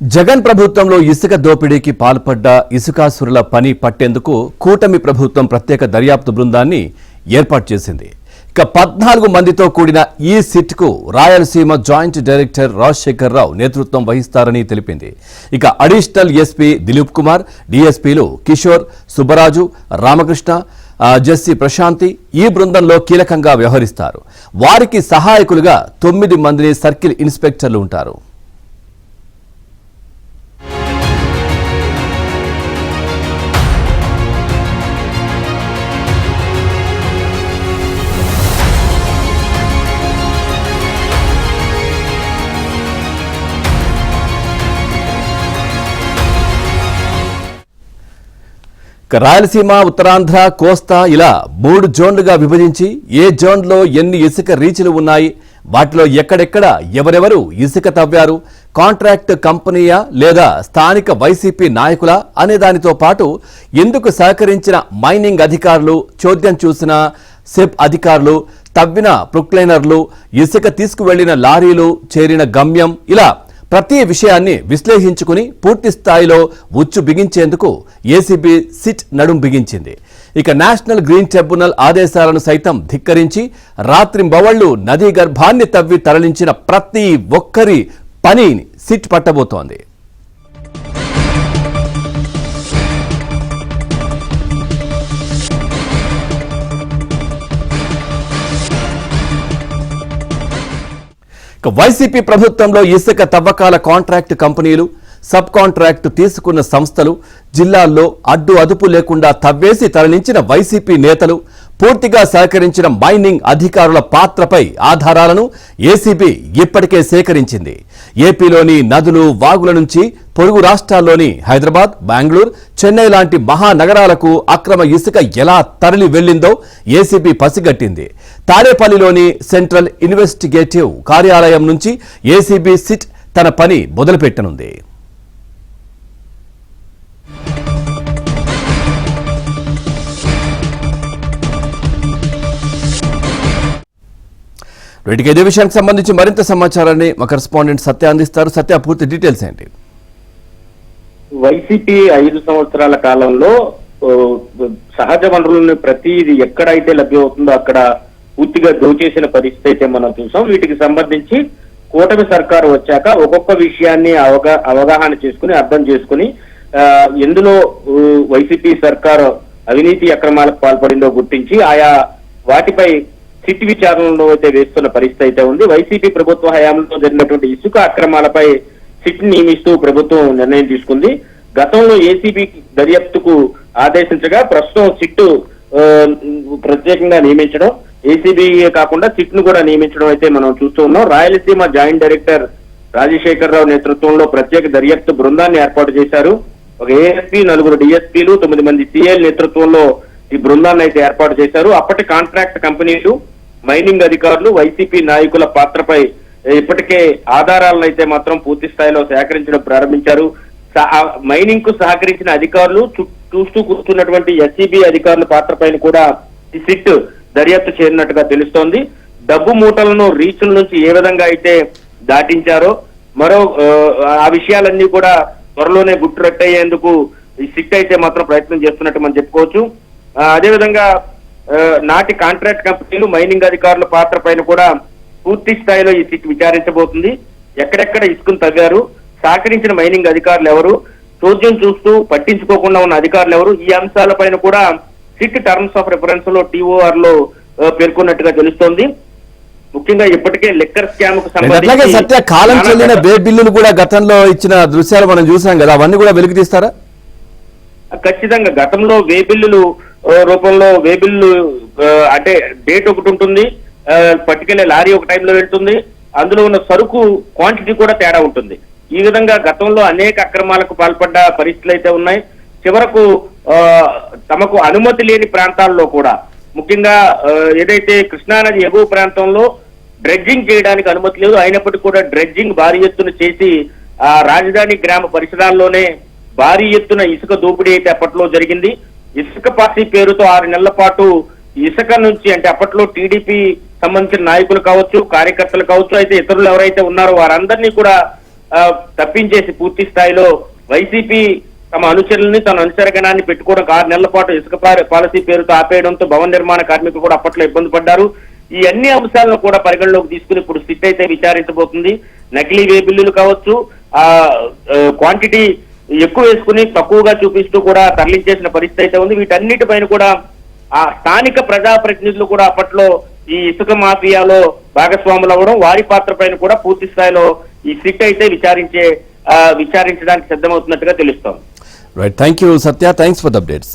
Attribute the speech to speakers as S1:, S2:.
S1: జగన్ ప్రభుత్వంలో ఇసుక దోపిడీకి పాల్పడ్డ ఇసుకాసురుల పని పట్టేందుకు కూటమి ప్రభుత్వం ప్రత్యేక దర్యాప్తు బృందాన్ని ఏర్పాటు చేసింది. ఇక 14 మందితో కూడిన ఈ సిట్కు రాయలసీమ జాయింట్ డైరెక్టర్ రాజశేఖర్ రావు నేతృత్వం వహిస్తారని తెలిపింది. ఇక అడిషనల్ ఎస్పీ దిలీప్ కుమార్, డీఎస్పీలు కిషోర్, సుబ్బరాజు, రామకృష్ణ, జెస్సీ ప్రశాంతి ఈ బృందంలో కీలకంగా వ్యవహరిస్తారు. వారికి సహాయకులుగా 9 మంది సర్కిల్ ఇన్స్పెక్టర్లు ఉంటారు. రాయలసీమ, ఉత్తరాంధ్ర, కోస్తా ఇలా 3 జోన్లుగా విభజించి ఏ జోన్లో ఎన్ని ఇసుక రీచ్లు ఉన్నాయి, వాటిలో ఎక్కడెక్కడ ఎవరెవరు ఇసుక తవ్వారు, కాంట్రాక్ట్ కంపెనీయా లేదా స్థానిక వైసీపీ నాయకులా అనే దానితో పాటు ఎందుకు సహకరించిన మైనింగ్ అధికారులు, చోద్యం చూసిన సెబ్ అధికారులు, తవ్విన ప్రొక్లైనర్లు, ఇసుక తీసుకువెళ్లిన లారీలు చేరిన గమ్యం ఇలా ప్రతి విషయాన్ని విశ్లేషించుకుని పూర్తి స్థాయిలో ఉచ్చు బిగించేందుకు ఏసీబీ సిట్ నడుం బిగించింది. ఇక నేషనల్ గ్రీన్ ట్రిబ్యునల్ ఆదేశాలను సైతం ధిక్కరించి రాత్రింబవళ్లు నదీ గర్భాన్ని తవ్వి తరలించిన ప్రతి ఒక్కరి పని సిట్ పట్టబోతోంది. వైసీపీ ప్రభుత్వంలో ఇసుక తవ్వకాల కాంట్రాక్ట్ కంపెనీలు, సబ్ కాంట్రాక్ట్ తీసుకున్న సంస్థలు, జిల్లాల్లో అడ్డు అదుపు లేకుండా తవ్వేసి తరలించిన వైసీపీ నేతలు, పూర్తిగా సహకరించిన మైనింగ్ అధికారుల పాత్రపై ఆధారాలను ఏసీబీ ఇప్పటికే సేకరించింది. ఏపీలోని నదులు, వాగుల నుంచి పొరుగు రాష్ట్రాల్లోని హైదరాబాద్, బెంగళూరు, చెన్నై లాంటి మహానగరాలకు అక్రమ ఇసుక ఎలా తరలి వెళ్లిందో ఏసీబీ పసిగట్టింది. తాడేపల్లిలోని సెంట్రల్ ఇన్వెస్టిగేటివ్ కార్యాలయం నుంచి ఏసీబీ సిట్ తన పని మొదలుపెట్టనుంది. వీటికి ఇదే విషయానికి సంబంధించి మరింత సమాచారాన్ని మా కరెస్పాండెంట్ సత్య అందిస్తారు. సత్య, పూర్తి డీటెయిల్స్ ఏంటి?
S2: వైసీపీ 5 సంవత్సరాల కాలంలో సహజ వనరులను ప్రతిది ఎక్కడైతే లభ్యమవుతుందో అక్కడ పూర్తిగా దోచేసిన పరిస్థితి అయితే మనం చూసాం. వీటికి సంబంధించి కూటమి సర్కారు వచ్చాక ఒక్కొక్క విషయాన్ని అవగాహన చేసుకుని అర్థం చేసుకుని ఎందులో వైసీపీ సర్కారు అవినీతి అక్రమాలకు పాల్పడిందో గుర్తించి ఆయా వాటిపై సిట్ విచారణలో అయితే వేస్తున్న పరిస్థితి అయితే ఉంది. వైసీపీ ప్రభుత్వ హయాంలో జరిగినటువంటి ఇసుక అక్రమాలపై సిట్ నియమిస్తూ ప్రభుత్వం నిర్ణయం తీసుకుంది. గతంలో ఏసీబీ దర్యాప్తుకు ఆదేశించగా ప్రస్తుతం సిట్ ప్రత్యేకంగా నియమించడం, ఏసీబీ కాకుండా సిట్ ను కూడా నియమించడం అయితే మనం చూస్తూ ఉన్నాం. రాయలసీమ జాయింట్ డైరెక్టర్ రాజశేఖర్ రావు నేతృత్వంలో ప్రత్యేక దర్యాప్తు బృందాన్ని ఏర్పాటు చేశారు. ఒక ఏఎస్పీ, 4 డిఎస్పీలు, 9 మంది సిఐల నేతృత్వంలో ఈ బృందాన్ని అయితే ఏర్పాటు చేశారు. అప్పటి కాంట్రాక్ట్ కంపెనీలు, మైనింగ్ అధికారులు, వైసీపీ నాయకుల పాత్రపై ఇప్పటికే ఆధారాలను అయితే మాత్రం పూర్తి స్థాయిలో సేకరించడం ప్రారంభించారు. మైనింగ్ కు సహకరించిన అధికారులు, చూస్తూ కూర్చున్నటువంటి ఎస్సీబీ అధికారుల పాత్రపైన కూడా ఈ సిట్ దర్యాప్తు చేరినట్టుగా తెలుస్తోంది. డబ్బు మూటలను రీచ్ల నుంచి ఏ విధంగా అయితే దాటించారో ఆ విషయాలన్నీ కూడా త్వరలోనే గుట్టురట్టయ్యేందుకు ఈ సిట్ అయితే మాత్రం ప్రయత్నం చేస్తున్నట్టు మనం చెప్పుకోవచ్చు. అదేవిధంగా నాటి కాంట్రాక్ట్ కంపెనీలు, మైనింగ్ అధికారుల పాత్ర పైన కూడా పూర్తి స్థాయిలో ఈ సిట్ విచారించబోతుంది. ఎక్కడెక్కడ ఇసుకను తవ్వారు, సహకరించిన మైనింగ్ అధికారులు ఎవరు, చోద్యం చూస్తూ పట్టించుకోకుండా ఉన్న అధికారులు ఎవరు, ఈ అంశాలపైన కూడా సిట్ టర్మ్స్ ఆఫ్ రిఫరెన్స్ లో టీఓఆర్ లో పేర్కొన్నట్టుగా తెలుస్తోంది. ముఖ్యంగా ఇప్పటికే లిక్కర్ స్కామ్ కు సంబంధించి
S1: సత్య కాలం చెల్లిన బే బిల్లులు కూడా గతంలో ఇచ్చిన దృశ్యాలు మనం చూసాం కదా, అవన్నీ కూడా వెలికి తీస్తారా?
S2: ఖచ్చితంగా గతంలో వే బిల్లులు రూపంలో వే బిల్లు అంటే డేట్ ఒకటి ఉంటుంది, పట్టుకెళ్లే లారీ ఒక టైంలో వెళ్తుంది, అందులో ఉన్న సరుకు క్వాంటిటీ కూడా తేడా ఉంటుంది. ఈ విధంగా గతంలో అనేక అక్రమాలకు పాల్పడ్డ పరిస్థితులు అయితే ఉన్నాయి. చివరకు తమకు అనుమతి లేని ప్రాంతాల్లో కూడా, ముఖ్యంగా ఏదైతే కృష్ణానది ఎగువ ప్రాంతంలో డ్రెడ్జింగ్ చేయడానికి అనుమతి లేదు, అయినప్పటికీ కూడా డ్రెడ్జింగ్ భారీ ఎత్తున చేసి ఆ రాజధాని గ్రామ పరిసరాల్లోనే భారీ ఎత్తున ఇసుక దోపిడీ అయితే అప్పట్లో జరిగింది. ఇసుక పార్టీ పేరుతో 6 నెలల పాటు ఇసుక నుంచి, అంటే అప్పట్లో టీడీపీ సంబంధించిన నాయకులు కావచ్చు, కార్యకర్తలు కావచ్చు, అయితే ఇతరులు ఎవరైతే ఉన్నారో వారందరినీ కూడా తప్పించేసి పూర్తి స్థాయిలో వైసీపీ తమ అనుచరుల్ని తన అనుచరగణాన్ని పెట్టుకోవడం 6 నెలల పాటు ఇసుక పాలసీ పేరుతో ఆపేయడంతో భవన నిర్మాణ కార్మికులు కూడా అప్పట్లో ఇబ్బంది పడ్డారు. ఈ అన్ని అంశాలను కూడా పరిగణలోకి తీసుకుని ఇప్పుడు సిట్ అయితే విచారించబోతుంది. నకిలీ వే బిల్లులు కావచ్చు, క్వాంటిటీ ఎక్కువ వేసుకుని తక్కువగా చూపిస్తూ కూడా తరలించేసిన పరిస్థితి అయితే ఉంది. వీటన్నిటిపైన కూడా ఆ స్థానిక ప్రజాప్రతినిధులు కూడా అప్పట్లో ఈ ఇసుక మాఫియాలో భాగస్వాములు అవ్వడం, వారి పాత్ర పైన కూడా పూర్తి స్థాయిలో ఈ సిట్ అయితే విచారించడానికి సిద్ధమవుతున్నట్టుగా తెలుస్తోంది.
S1: Right, thank you Satya, thanks for the updates.